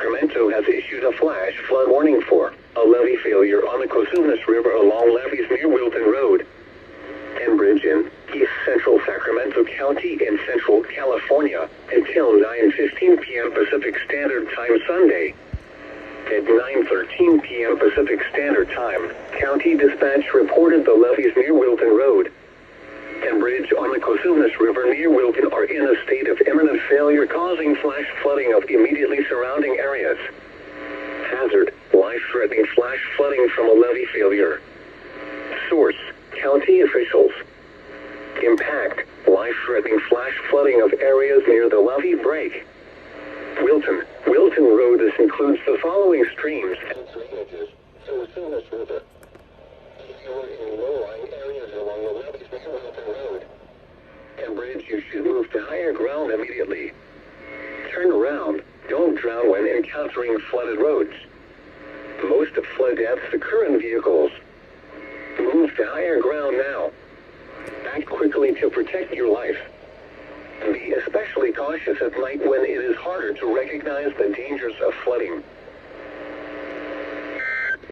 Sacramento has issued a flash flood warning for a levee failure on the Cosumnes River along Levees near Wilton Road and Bridge in East Central Sacramento County in Central California until 9:15 p.m. Pacific Standard Time Sunday. At 9:13 p.m. Pacific Standard Time, County Dispatch reported the levees near Wilton Road and Bridge on the Cosumnes River near Wilton are in a state of imminent failure, causing flash flooding of immediately surrounding areas. Hazard: life-threatening flash flooding from a levee failure. Source: county officials. Impact: life-threatening flash flooding of areas near the levee break. Wilton Road. This includes the following streams and drainages: Cosumnes River. If you are in low-lying areas along the levees near Wilton Road and Bridge, you should move to higher ground immediately. Turn around. Don't drown when encountering flooded roads. Most of flood deaths occur in vehicles. Move to higher ground now. Act quickly to protect your life. Be especially cautious at night when it is harder to recognize the dangers of flooding.